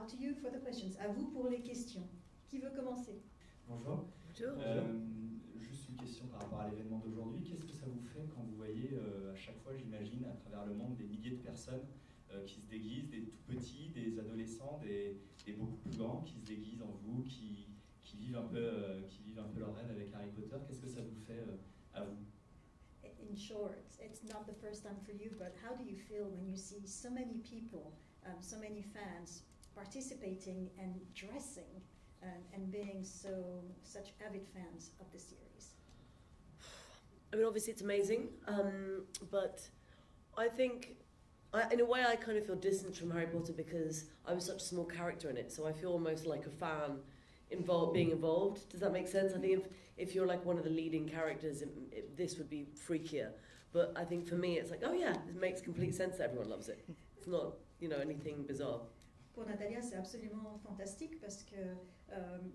now to you for the questions. À vous pour les questions. Qui veut commencer? Bonjour. Bonjour. Juste une question par rapport à l'événement d'aujourd'hui. Qu'est-ce que ça vous fait quand vous voyez à chaque fois, j'imagine, à travers le monde, des milliers de personnes qui se déguisent, des tout petits, des adolescents, des beaucoup plus grands, qui se déguisent en vous, qui vivent un peu leur rêve avec Harry Potter? Qu'est-ce que ça vous fait à vous? In short, it's not the first time for you, but how do you feel when you see so many people, so many fans participating and dressing and being such avid fans of the series? I mean, obviously it's amazing, but I think, in a way, I kind of feel distant from Harry Potter because I was such a small character in it, so I feel almost like a fan being involved. Does that make sense? I think if you're like one of the leading characters, this would be freakier. But I think for me, it's like, oh yeah, it makes complete sense that everyone loves it. It's not, anything bizarre. Pour Natalia, c'est absolument fantastique parce que,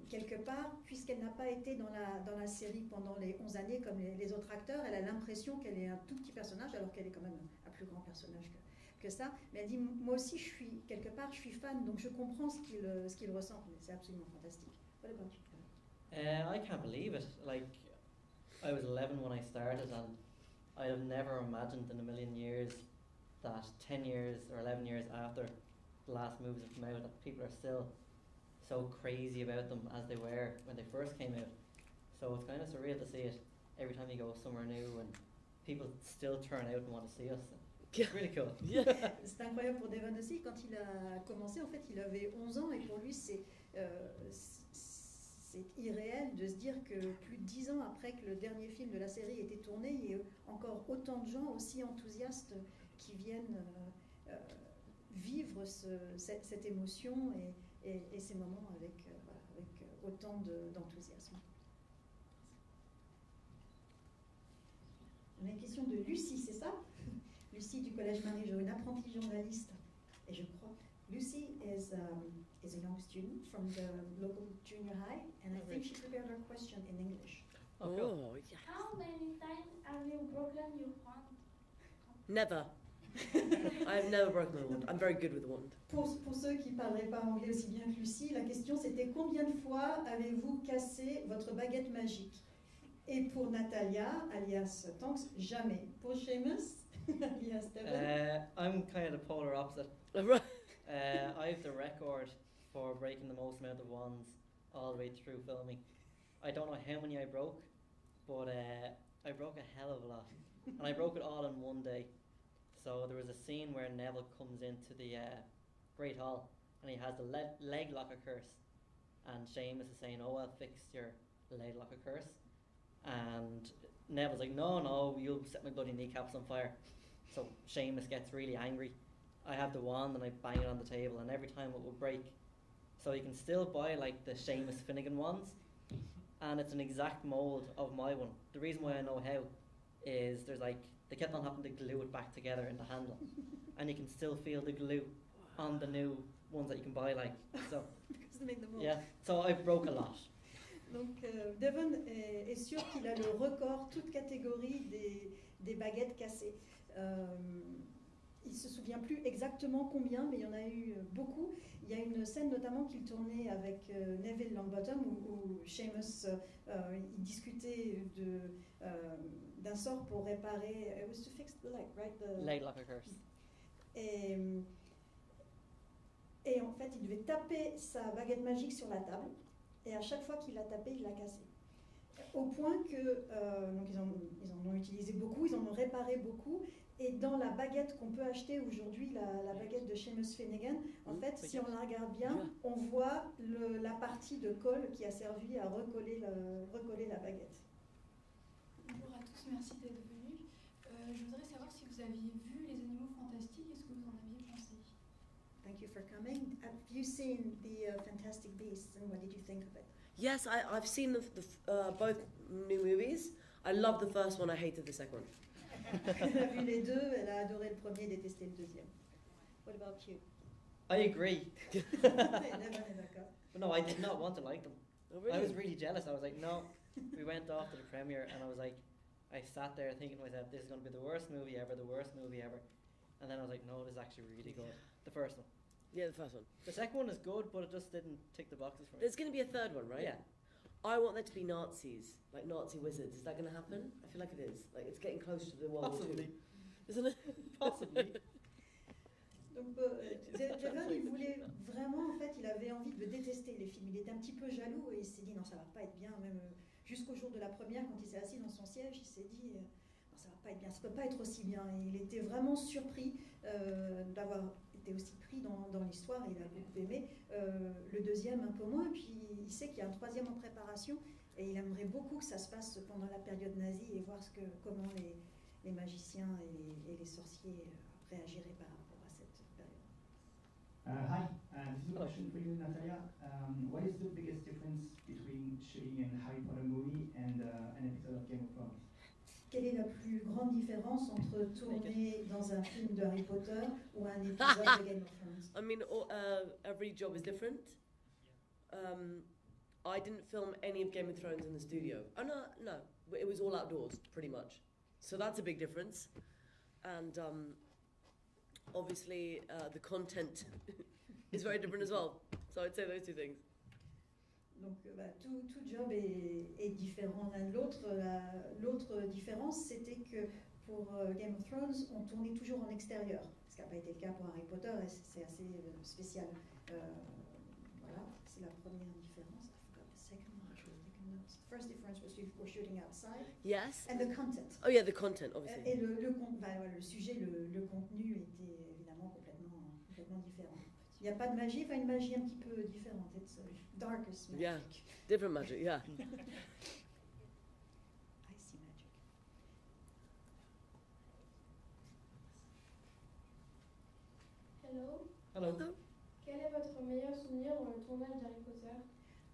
quelque part, puisqu'elle n'a pas été dans la série pendant les 11 années comme les autres acteurs, elle a l'impression qu'elle est un tout petit personnage, alors qu'elle est quand même un plus grand personnage que ça. Mais elle dit, moi aussi, je suis fan, donc je comprends ce qu'il ressent. Mais c'est absolument fantastique. What about you? I can't believe it. Like, I was 11 when I started, and I'd have never imagined in a million years that 10 years or 11 years after the last movies have come out, that people are still so crazy about them as they were when they first came out. So it's kind of surreal to see it every time you go somewhere new and people still turn out and want to see us. It's really cool. C'est incroyable pour Devon aussi. Quand il a commencé, en fait, il avait 11 ans et pour lui, c'est irréel de se dire que plus de 10 ans après que le dernier film de la série ait été tourné, il y a encore autant de gens aussi enthousiastes qui viennent vivre cette émotion et ces moments avec autant d'enthousiasme. On a une question de Lucie, c'est ça? Lucie du Collège Marie-Jo, une apprentie journaliste. Et je crois, Lucy is a young student from the local junior high, and I think she prepared her question in English. Oh, yeah. How many times have you broken your wand? Never. I've never broken a wand. I'm very good with the wand. Pour ceux qui ne parleraient pas anglais aussi bien que Lucie, la question c'était combien de fois avez-vous cassé votre baguette magique? Et pour Natalia, alias Tonks, jamais. Pour Seamus, alias Devon. I'm kind of the polar opposite. I have the record for breaking the most amount of wands all the way through filming. I don't know how many I broke, but I broke a hell of a lot. And I broke it all in one day. So there was a scene where Neville comes into the Great Hall and he has the leg locker curse. And Seamus is saying, oh, I'll fix your leg locker curse. And Neville's like, no, you'll set my bloody kneecaps on fire. So Seamus gets really angry. I have the wand and I bang it on the table, and every time it will break. So you can still buy like the Seamus Finnigan wands, and it's an exact mould of my one. The reason why I know how is they kept on having to glue it back together in the handle, and you can still feel the glue on the new ones that you can buy, so. Because they make the mold. Yeah, so I broke a lot. Donc Devon est sûr qu'il a le record, toute catégorie des baguettes cassées. Il ne se souvient plus exactement combien, mais il y en a eu beaucoup. Il y a une scène notamment qu'il tournait avec Neville Longbottom où Seamus il discutait d'un sort pour réparer. It was to fix the leg, right? The leg locker curse. Et en fait, il devait taper sa baguette magique sur la table. Et à chaque fois qu'il l'a tapé, il l'a cassé. Au point que, donc ils en ont utilisé beaucoup, ils en ont réparé beaucoup. Et dans la baguette qu'on peut acheter aujourd'hui, la baguette de Seamus Finnigan, en fait, si on la regarde bien, on voit la partie de colle qui a servi à recoller la baguette. Bonjour à tous, merci d'être venus. Je voudrais savoir si vous aviez vu les Animaux fantastiques, est-ce que vous en aviez pensé? Thank you for coming. Have you seen the Fantastic Beasts and what did you think of it? Yes, I've seen both new movies. I love the first one, I hated the second one. Elle a vu les deux, elle a adoré le premier et détesté le deuxième. What about you? I agree. But no, I did not want to like them. Oh, really? I was really jealous. I was like, no. We went off to the premiere and I was like, I sat there thinking to myself, this is going to be the worst movie ever, the worst movie ever. And then I was like, no, this is actually really good. The first one. Yeah, the first one. The second one is good, but it just didn't tick the boxes for me. There's going to be a third one, right? Yeah. I want there to be Nazis, like Nazi wizards. Is that going to happen? I feel like it is. Like it's getting closer to the World War Possibly. II, isn't it? Possibly. Donc Devon, il voulait vraiment, en fait, il avait envie de détester les films. Il était un petit peu jaloux et il s'est dit non, ça va pas être bien. Même jusqu'au jour de la première, quand il s'est assis dans son siège, il s'est dit non, ça va pas être bien, ça peut pas être aussi bien. Et il était vraiment surpris d'avoir été aussi pris dans l'histoire. Il a beaucoup aimé. Le deuxième un peu moins. Puis il sait qu'il y a un troisième en préparation et il aimerait beaucoup que ça se passe pendant la période nazie et voir comment les magiciens et les sorciers réagiraient par rapport à cette période. Hi, this is a question for you, Natalia. What is the biggest difference between shooting a Harry Potter movie and an episode of Game of Thrones? Quelle est la plus grande différence entre tourner dans un film de Harry Potter ou un épisode de Game of Thrones? I mean, every job is different. I didn't film any of Game of Thrones in the studio. Oh no, it was all outdoors, pretty much. So that's a big difference. And obviously, the content is very different as well. So I'd say those two things. Donc tout job est différent l'un de l'autre. L'autre différence, c'était que pour Game of Thrones, on tournait toujours en extérieur, ce qui n'a pas été le cas pour Harry Potter, et c'est assez spécial. Voilà, c'est la première différence. I forgot the second one. The first difference was you were shooting outside. Yes. And the content. Oh yeah, the content, obviously. Et le sujet, le contenu était évidemment complètement différent. Il n'y a pas de magie, enfin une magie un petit peu différente. It's darkest magic. Yeah, different magic, yeah. I see magic. Hello. Hello. Quel est votre meilleur souvenir dans le tournage d'Harry Potter?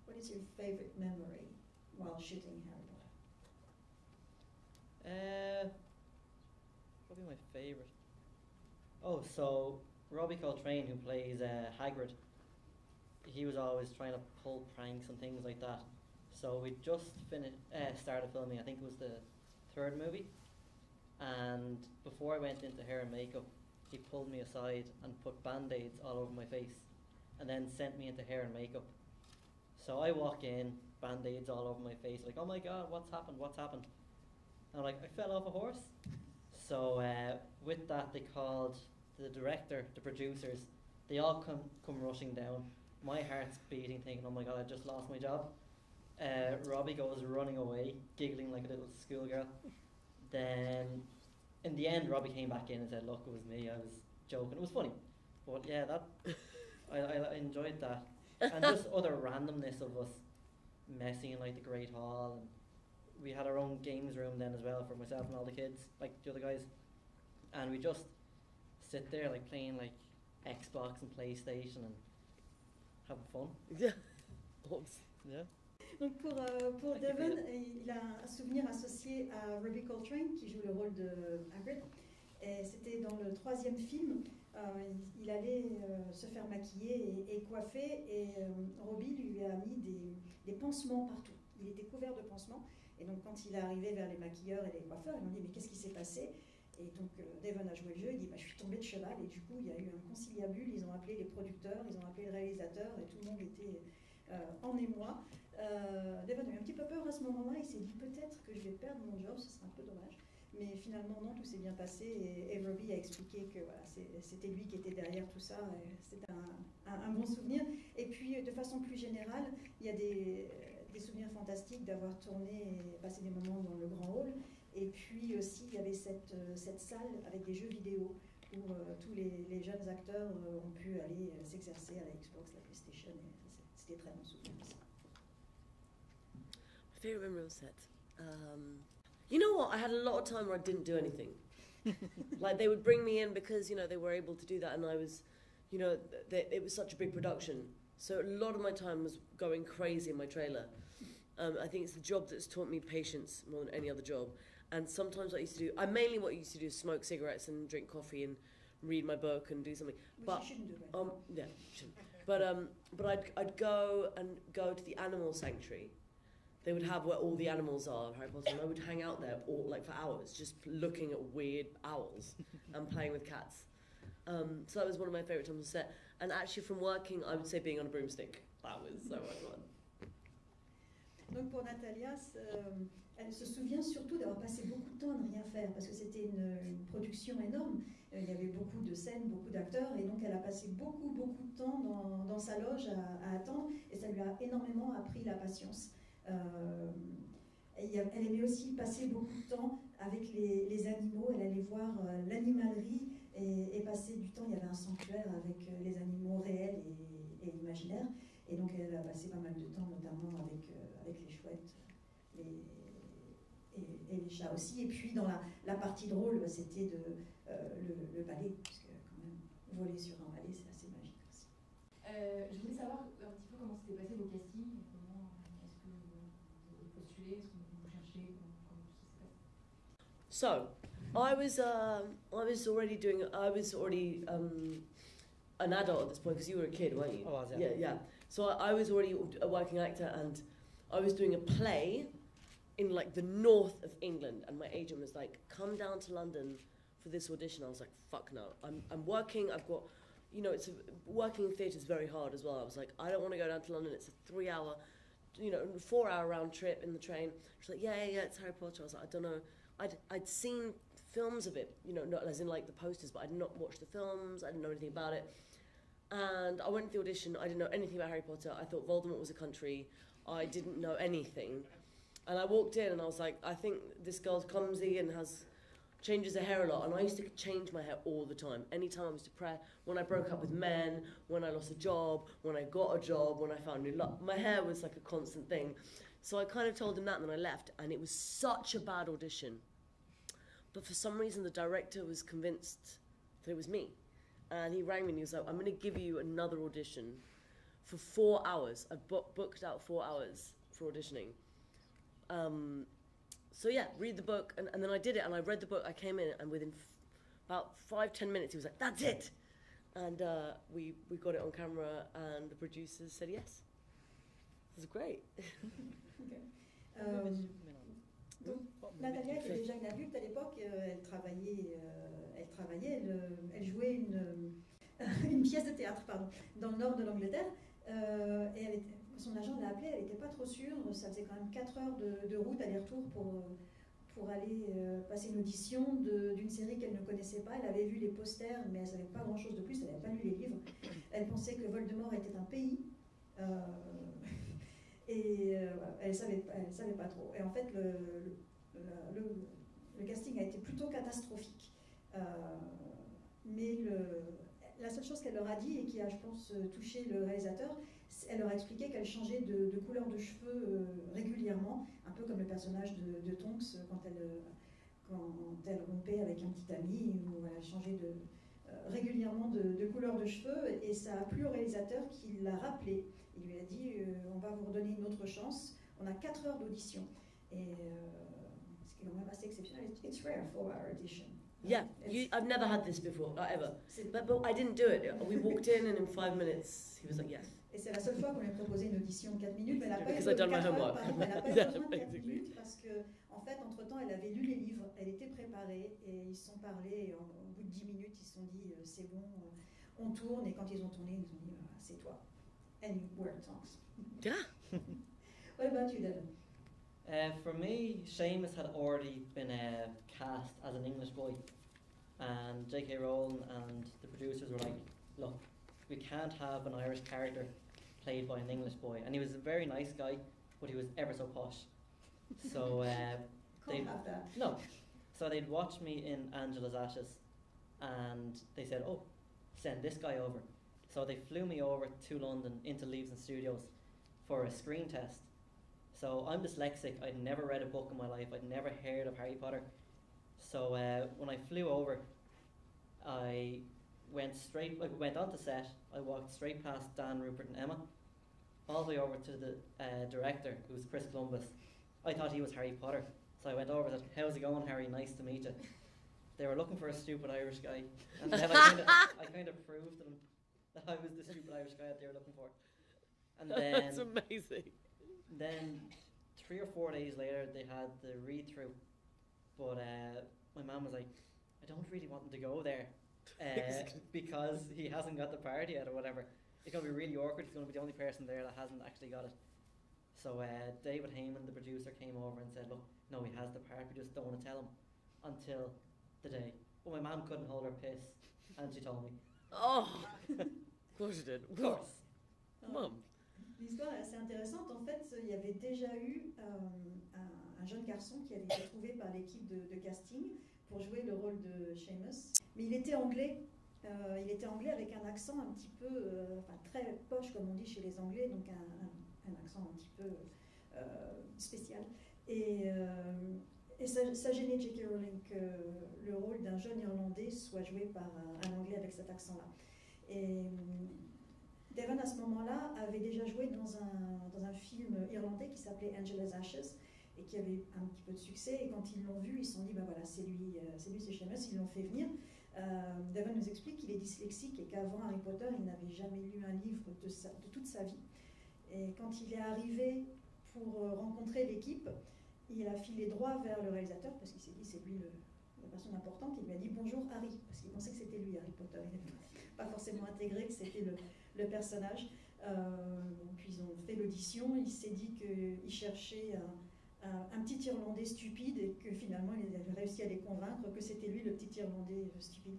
What is your favorite memory while shooting Harry Potter? Probably my favourite. Oh, so Robbie Coltrane, who plays Hagrid, he was always trying to pull pranks and things like that. So we just started filming, I think it was the third movie, and before I went into hair and makeup, he pulled me aside and put band-aids all over my face, and then sent me into hair and makeup. So I walk in, band-aids all over my face, like, oh my god, what's happened? And I'm like, I fell off a horse. So with that, they called the director, the producers, they all come rushing down. My heart's beating, thinking, oh my god, I just lost my job. Robbie goes running away, giggling like a little schoolgirl. Then, in the end, Robbie came back in and said, look, it was me, I was joking. It was funny. But yeah, I enjoyed that. And just other randomness of us messing in like the Great Hall. And we had our own games room then as well for myself and all the kids, like the other guys. And we just sit there like playing like Xbox and PlayStation and having fun. Yeah. Oops. Yeah. Donc pour Devon, il a un souvenir associé à Robbie Coltrane qui joue le rôle de Hagrid. Et c'était dans le troisième film. Il allait se faire maquiller et coiffer et Robbie lui a mis des pansements partout. Il était couvert de pansements. Et donc quand il est arrivé vers les maquilleurs et les coiffeurs, ils m'ont dit mais qu'est-ce qui s'est passé? Et donc Devon a joué le jeu, il dit bah, je suis tombé de cheval et du coup il y a eu un conciliabule, ils ont appelé les producteurs, ils ont appelé le réalisateur et tout le monde était en émoi. Devon a eu un petit peu peur à ce moment-là, il s'est dit peut-être que je vais perdre mon job, ce serait un peu dommage. Mais finalement non, tout s'est bien passé et Robbie a expliqué que voilà, c'était lui qui était derrière tout ça, c'était un bon souvenir. Et puis de façon plus générale, il y a des souvenirs fantastiques d'avoir tourné et passé des moments dans le grand hall. Et puis aussi, il y avait cette salle avec des jeux vidéo où tous les jeunes acteurs ont pu aller s'exercer à la Xbox, la PlayStation. C'était très bon souvenir aussi. My favourite memory on set. You know what? I had a lot of time where I didn't do anything. Like they would bring me in because, you know, they were able to do that and I was, you know, it was such a big production. So a lot of my time was going crazy in my trailer. I think it's the job that's taught me patience more than any other job. And sometimes what I used to do is smoke cigarettes and drink coffee and read my book and do something. But you shouldn't do that. Yeah, shouldn't. But I'd go to the animal sanctuary. They would have where all the animals are, Harry Potter, and I would hang out there for hours, just looking at weird owls and playing with cats. So that was one of my favourite times on set. And actually from working, I would say being on a broomstick. That was so much fun. Donc pour Natalia, elle se souvient surtout d'avoir passé beaucoup de temps à ne rien faire parce que c'était une production énorme. Il y avait beaucoup de scènes, beaucoup d'acteurs et donc elle a passé beaucoup de temps dans sa loge à attendre et ça lui a énormément appris la patience. Elle aimait aussi passer beaucoup de temps avec les animaux. Elle allait voir l'animalerie et passer du temps. Il y avait un sanctuaire avec les animaux réels et imaginaires. Et donc elle a passé pas mal de temps, notamment avec les chouettes et les chats aussi. Et puis dans la partie drôle, c'était le ballet, puisque quand même voler sur un balai, c'est assez magique aussi. Je voulais savoir un petit peu comment s'étaient passés vos castings, comment est-ce que vous avez postulé, est-ce que vous cherchez, comment tout ça s'est passé. So, I was already an adult at this point because you were a kid, weren't you? I was, yeah. Yeah. So I was already a working actor, and I was doing a play in like the north of England, and my agent was like, "Come down to London for this audition." I was like, "Fuck no! I'm working. I've got, working in theatre is very hard as well." I was like, "I don't want to go down to London. It's a 3-hour, 4-hour round trip in the train." She's like, "Yeah, it's Harry Potter." I was like, "I don't know." I'd seen films of it, not as in like the posters, but I'd not watched the films. I didn't know anything about it. And I went to the audition. I didn't know anything about Harry Potter. I thought Voldemort was a country. I didn't know anything. And I walked in and I was like, I think this girl's clumsy and changes her hair a lot. And I used to change my hair all the time. Anytime I was depressed, when I broke up with men, when I lost a job, when I got a job, when I found new love, my hair was like a constant thing. So I kind of told him that and then I left. And it was such a bad audition. But for some reason, the director was convinced that it was me. And he rang me and he was like, "I'm going to give you another audition for 4 hours." I booked out 4 hours for auditioning. So yeah, read the book. And then I did it and I read the book. I came in and within about 5-10 minutes, he was like, "That's it." And we got it on camera and the producers said yes. It was great. Okay. Donc, Natalia était déjà une adulte à l'époque, elle jouait une pièce de théâtre dans le nord de l'Angleterre et son agent l'a appelée, elle n'était pas trop sûre, ça faisait quand même 4 heures de route aller-retour pour aller passer une audition d'une série qu'elle ne connaissait pas. Elle avait vu les posters mais elle ne savait pas grand-chose de plus, elle n'avait pas lu les livres. Elle pensait que Voldemort était un pays. Et elle ne savait pas trop. Et en fait, le casting a été plutôt catastrophique. Mais la seule chose qu'elle leur a dit, et qui a, je pense, touché le réalisateur, elle leur a expliqué qu'elle changeait de couleur de cheveux régulièrement, un peu comme le personnage de Tonks quand elle rompait avec un petit ami, où elle changeait régulièrement de couleur de cheveux. Et ça a plu au réalisateur qui l'a rappelé. Il lui a dit on va vous redonner une autre chance. On a 4 heures d'audition. Et ce qui est quand même assez exceptionnel. It's rare for our audition. Yeah, I've never had this before, not ever. But I didn't do it. We walked in and in 5 minutes he was like yes. Et c'est la seule fois qu'on lui a proposé une audition de 4 minutes, mais elle n'a pas eu Because I'd done my homework. Elle n'a pas eu besoin de 4 minutes parce que, en fait, entre-temps, elle avait lu les livres, elle était préparée et ils se sont parlé. Et au bout de 10 minutes, ils se sont dit c'est bon, on tourne. Et quand ils ont tourné, ils ont dit c'est toi. And you were Tonks. Yeah. What about you, Devon? For me, Seamus had already been cast as an English boy, and J.K. Rowling and the producers were like, "Look, we can't have an Irish character played by an English boy." And he was a very nice guy, but he was ever so posh. So Can't have that. No. So they'd watch me in Angela's Ashes, and they said, "Oh, send this guy over." So they flew me over to London into Leavesden Studios for a screen test. So I'm dyslexic. I'd never read a book in my life. I'd never heard of Harry Potter. So when I flew over, I went onto set. I walked straight past Dan, Rupert and Emma, all the way over to the director, who was Chris Columbus. I thought he was Harry Potter. So I went over and said, "How's it going, Harry? Nice to meet you." They were looking for a stupid Irish guy. And then I kind of proved to them that I was the stupid Irish guy that they were looking for. And then That's amazing. Then 3 or 4 days later, they had the read-through. But my mum was like, "I don't really want them to go there." because he hasn't got the part yet or whatever. It's going to be really awkward. He's going to be the only person there that hasn't actually got it. So David Heyman, the producer, came over and said, look, no, he has the part, we just don't want to tell him until the day. But my mum couldn't hold her piss, and she told me. Oh, of course you did. Of course. Mum. L'histoire est assez intéressante. En fait, il y avait déjà eu un jeune garçon qui avait été trouvé par l'équipe de casting pour jouer le rôle de Seamus. Mais il était anglais. Il était anglais avec un accent un petit peu, enfin très poche comme on dit chez les Anglais, donc un accent un petit peu spécial. Et ça gênait J.K. Rowling que le rôle d'un jeune Irlandais soit joué par un Anglais avec cet accent-là. Et Devon, à ce moment-là, avait déjà joué dans un film irlandais qui s'appelait Angela's Ashes et qui avait un petit peu de succès. Et quand ils l'ont vu, ils se sont dit, bah voilà, c'est lui, c'est Seamus, ils l'ont fait venir. Devon nous explique qu'il est dyslexique et qu'avant Harry Potter, il n'avait jamais lu un livre de toute sa vie. Et quand il est arrivé pour rencontrer l'équipe, il a filé droit vers le réalisateur parce qu'il s'est dit c'est lui la personne importante. Il lui a dit bonjour Harry parce qu'il pensait que c'était lui Harry Potter. Il n'avait pas forcément intégré que c'était le personnage. Donc ils ont fait l'audition. Il s'est dit qu'il cherchait un petit Irlandais stupide et que finalement il avait réussi à les convaincre que c'était lui le petit Irlandais stupide.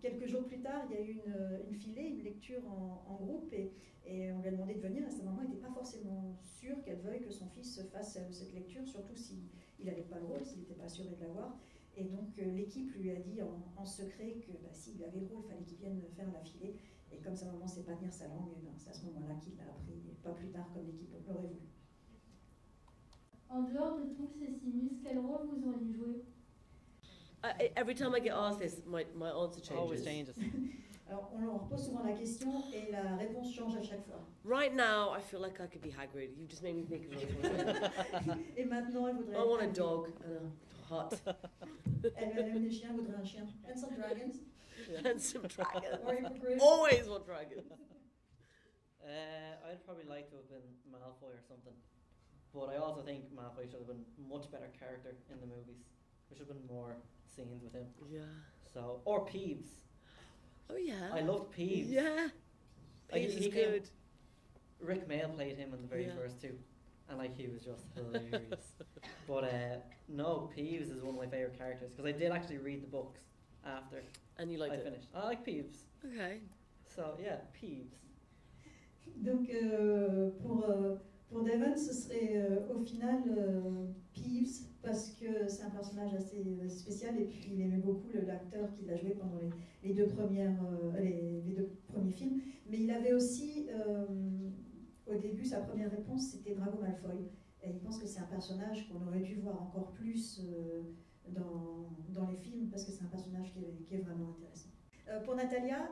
Quelques jours plus tard, il y a eu une filée, une lecture en groupe et on lui a demandé de venir et sa maman n'était pas forcément sûre qu'elle veuille que son fils fasse cette lecture, surtout s'il n'avait pas le rôle, s'il n'était pas assuré de l'avoir. Et donc l'équipe lui a dit en secret que s'il avait le rôle, il fallait qu'il vienne faire la filée. Et comme sa maman ne sait pas tenir sa langue, c'est à ce moment-là qu'il l'a appris, et pas plus tard comme l'équipe l'aurait voulu. En dehors de Tonks et Seamus, quel rôle vous auriez joué? Every time I get asked this, my answer changes. Always changes. Alors, on leur pose souvent la question et la réponse change à chaque fois. Right now, I feel like I could be Hagrid. You just made me think of it. Et maintenant, elle voudrait... I want a dog and a hut. Elle aime les chiens, voudrait un chien. And some dragons. And some dragons. Or hypocrite. Always want dragons. I'd probably like to have been Malfoy or something. But I also think Malfoy should have been a much better character in the movies. There should have been more scenes with him. Yeah. So, or Peeves. Oh yeah. I loved Peeves. Yeah. Peeves is good. Rick Mail played him in the very first two, and he was just hilarious. But no, Peeves is one of my favourite characters because I did actually read the books after. And you liked I it? finished. I like Peeves. Okay. So yeah, Peeves. Donc pour Devon, ce serait au final Peeves parce que c'est un personnage assez spécial et puis il aimait beaucoup l'acteur qui l'a joué pendant les deux premiers films. Mais il avait aussi, au début, sa première réponse c'était Drago Malfoy. Et il pense que c'est un personnage qu'on aurait dû voir encore plus dans les films parce que c'est un personnage qui est vraiment intéressant. Pour Natalia,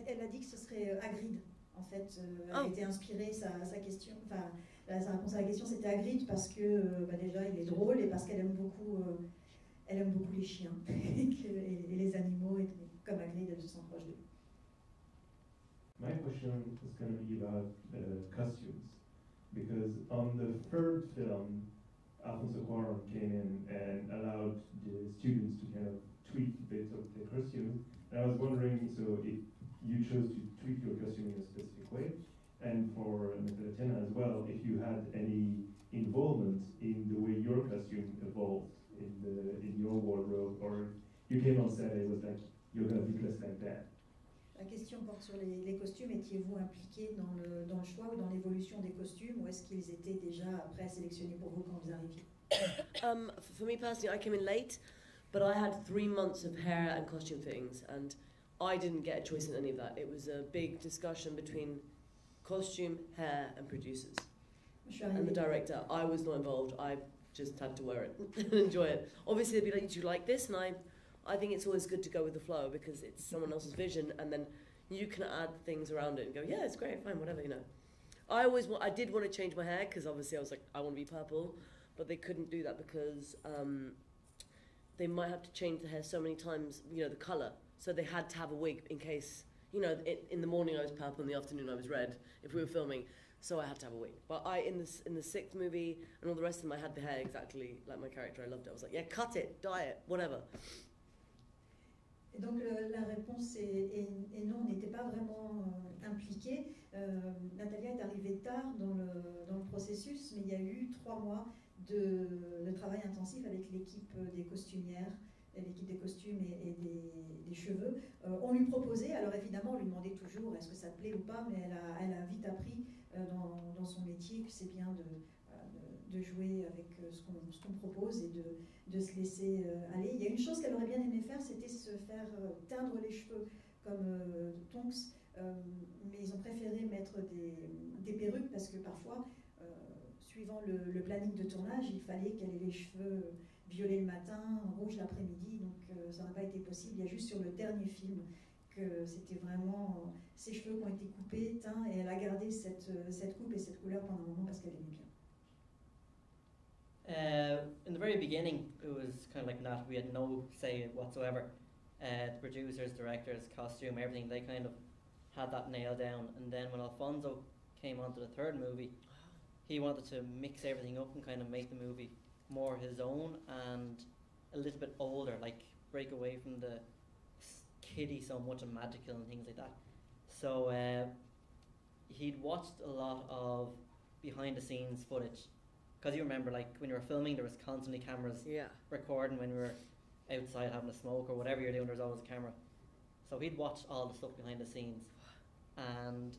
elle a dit que ce serait Hagrid. En fait, elle était inspirée, sa question, enfin, sa réponse à la question c'était Hagrid parce que déjà il est drôle et parce qu'elle aime beaucoup les chiens et les animaux et comme Hagrid elle se sent proche d'eux. My question is going to be about the costumes because on the third film, Alfonso Cuarón came in and allowed the students to kind of tweak a bit of the costume. And I was wondering, so if you chose to tweak your costume in a specific way, and for Natalia as well, if you had any involvement in the way your costume evolved in your wardrobe, or you came on set and it was like, you're going to be dressed like that. La question porte sur les costumes. Étiez-vous impliqué dans le choix ou dans l'évolution des costumes, ou est-ce qu'ils étaient déjà présélectionnés pour vous quand vous arriviez? For me personally, I came in late, but I had 3 months of hair and costume fittings, and I didn't get a choice in any of that. It was a big discussion between costume, hair, and producers. And the director. I was not involved. I just had to wear it and enjoy it. Obviously, they'd be like, do you like this? And I think it's always good to go with the flow because it's someone else's vision, and then you can add things around it and go, yeah, it's great, fine, whatever, you know. I did want to change my hair because obviously I was like, I want to be purple, but they couldn't do that because they might have to change the hair so many times, you know, the colour. So they had to have a wig in case, you know, in the morning I was purple, in the afternoon I was red, if we were filming. So I had to have a wig. But in the sixth movie and all the rest of them, I had the hair exactly like my character. I loved it. I was like, yeah, cut it, dye it, whatever. Et donc la réponse est non, on n'était pas vraiment impliqués. Natalia est arrivée tard dans le processus, mais il y a eu 3 mois de travail intensif avec l'équipe des costumières, l'équipe des costumes et des cheveux. On lui proposait, alors évidemment on lui demandait toujours est-ce que ça te plaît ou pas, mais elle a vite appris dans son métier que c'est bien de jouer avec ce qu'on propose et de se laisser aller. Il y a une chose qu'elle aurait bien aimé faire, c'était se faire teindre les cheveux comme Tonks, mais ils ont préféré mettre des perruques parce que parfois, suivant le planning de tournage, il fallait qu'elle ait les cheveux violets le matin, rouge l'après-midi, donc ça n'a pas été possible. Il y a juste sur le dernier film que c'était vraiment ses cheveux qui ont été coupés, teints, et elle a gardé cette coupe et cette couleur pendant un moment parce qu'elle aimait bien. In the very beginning, it was kind of like that. We had no say whatsoever. The producers, directors, costume, everything, they kind of had that nailed down. And then when Alfonso came onto the third movie, he wanted to mix everything up and kind of make the movie more his own and a little bit older, like break away from the kiddie so much and magical and things like that. So he'd watched a lot of behind the scenes footage. Because you remember, like, when you were filming, there was constantly cameras recording when we were outside having a smoke or whatever you're doing, there's always a camera. So he'd watch all the stuff behind the scenes. And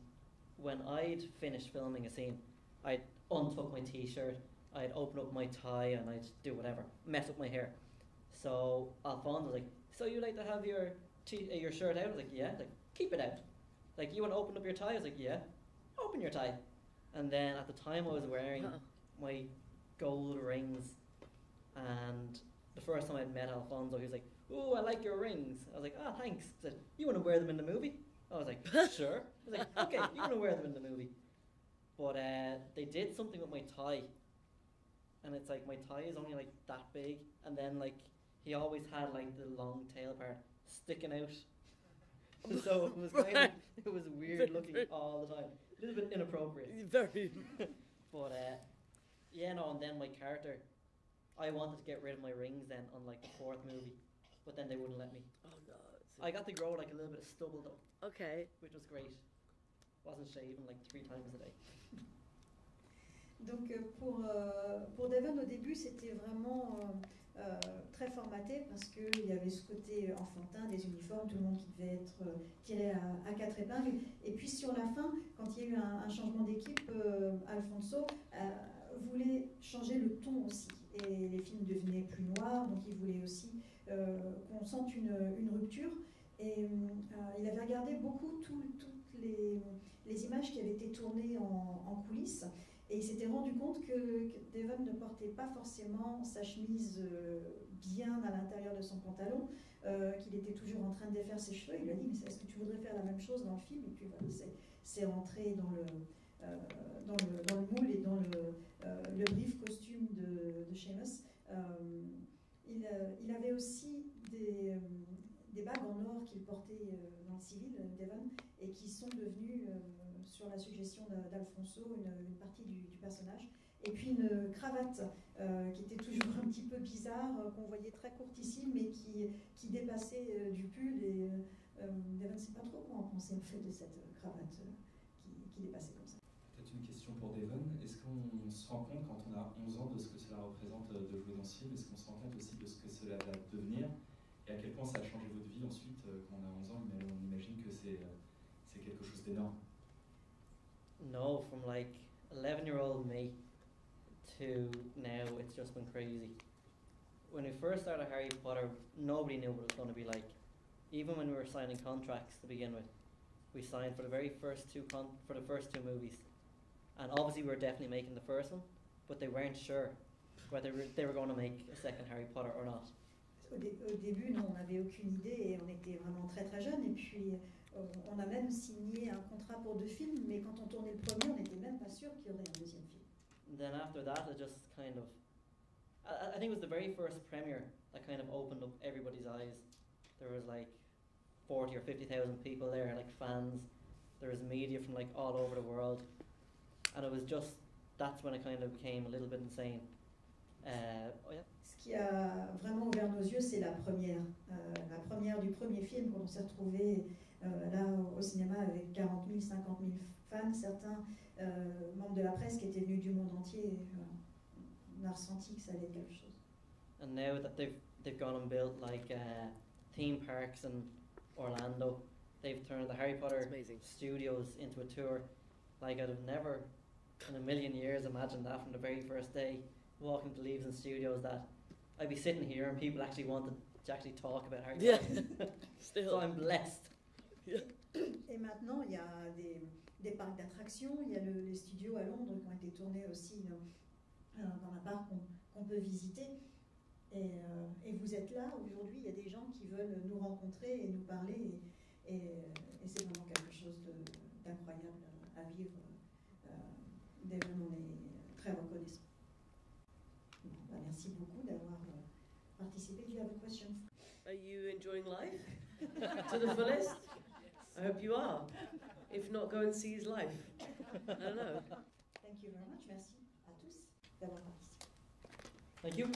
when I'd finished filming a scene, I'd untuck my t-shirt, I'd open up my tie, and I'd do whatever, mess up my hair. So Alfonso was like, so you like to have your shirt out? I was like, yeah. Like, keep it out. Like, you want to open up your tie? I was like, yeah. Open your tie. And then at the time I was wearing my gold rings, and the first time I'd met Alfonso, he was like, "Ooh, I like your rings." I was like, "Ah, thanks." He said, "You want to wear them in the movie?" I was like, "Sure." I was like, "Okay, you want to wear them in the movie?" But they did something with my tie, and it's like my tie is only like that big, and then like he always had like the long tail part sticking out. So it was kind of, it was weird looking all the time, a little bit inappropriate. Very. But yeah, no, and then my character, I wanted to get rid of my rings then on like the 4th movie, but then they wouldn't let me. Oh no. I got to grow like a little bit of stubble though. Okay. Which was great. Wasn't shaving like 3 times a day. Donc pour Devon au début c'était vraiment très formaté parce qu'il y avait ce côté enfantin des uniformes, tout le monde qui devait être tiré à 4 épingles. Et puis sur la fin, quand il y a eu un changement d'équipe, Alfonso voulait changer le ton aussi. Et les films devenaient plus noirs, donc il voulait aussi qu'on sente une rupture. Et il avait regardé beaucoup toutes les images qui avaient été tournées en coulisses. Et il s'était rendu compte que Devon ne portait pas forcément sa chemise bien à l'intérieur de son pantalon, qu'il était toujours en train de défaire ses cheveux. Il lui a dit, mais est-ce que tu voudrais faire la même chose dans le film? Et puis voilà, c'est rentré dans le moule et dans le brief costume de Seamus. Il avait aussi des bagues en or qu'il portait dans le civil, Devon, et qui sont devenues, sur la suggestion d'Alfonso, une partie du personnage. Et puis une cravate qui était toujours un petit peu bizarre, qu'on voyait très courte ici, mais qui dépassait du pull. Et Devon ne sait pas trop quoi en penser en fait de cette cravate qui dépassait comme ça. Peut-être une question pour Devon. Est-ce qu'on se rend compte, quand on a 11 ans, de ce que cela représente de jouer dans ce film? Est-ce qu'on se rend compte aussi de ce que cela va devenir? Et à quel point ça a changé votre vie ensuite, quand on a 11 ans? Mais on imagine que c'est quelque chose d'énorme. No, from like 11-year-old me to now, it's just been crazy. When we first started Harry Potter, nobody knew what it was going to be like. Even when we were signing contracts to begin with, we signed for the very first for the first 2 movies, and obviously we were definitely making the first one, but they weren't sure whether they were going to make a second Harry Potter or not. Au début, non, on n'avait aucune idée et on était vraiment très très jeunes. Et puis, on a même signé un contrat pour 2 films, mais quand on tournait le premier, on n'était même pas sûr qu'il y aurait un deuxième film. And then after that, it just kind of, I think it was the very first premiere that kind of opened up everybody's eyes. There was like 40 or 50,000 people there, like fans. There was media from like all over the world. And it was just, that's when it kind of became a little bit insane. Oh yeah. Ce qui a vraiment ouvert nos yeux, c'est la première du premier film, quand on s'est retrouvé là au cinéma avec 40 000, 50 000 fans, certains membres de la presse qui étaient venus du monde entier. On a ressenti que ça allait être quelque chose. And now that they've gone and built like theme parks in Orlando, they've turned the Harry Potter studios into a tour. Like I'd have never in a million years imagined that from the very first day, walking to Leaves and Studios, that I'd be sitting here and people actually wanted to actually talk about Harry Potter. Still. So I'm blessed. Et maintenant, il y a des parcs d'attractions, il y a les studios à Londres qui ont été tournés aussi dans un parc qu'on peut visiter. Et vous êtes là aujourd'hui, il y a des gens qui veulent nous rencontrer et nous parler, et c'est vraiment quelque chose d'incroyable à vivre. Devon, on est très reconnaissant. Bon, merci beaucoup d'avoir participé. Do you have a question? Are you enjoying life to the fullest? I hope you are. If not, go and see his life. I don't know. Thank you very much. Merci à tous d'avoir participé. Thank you.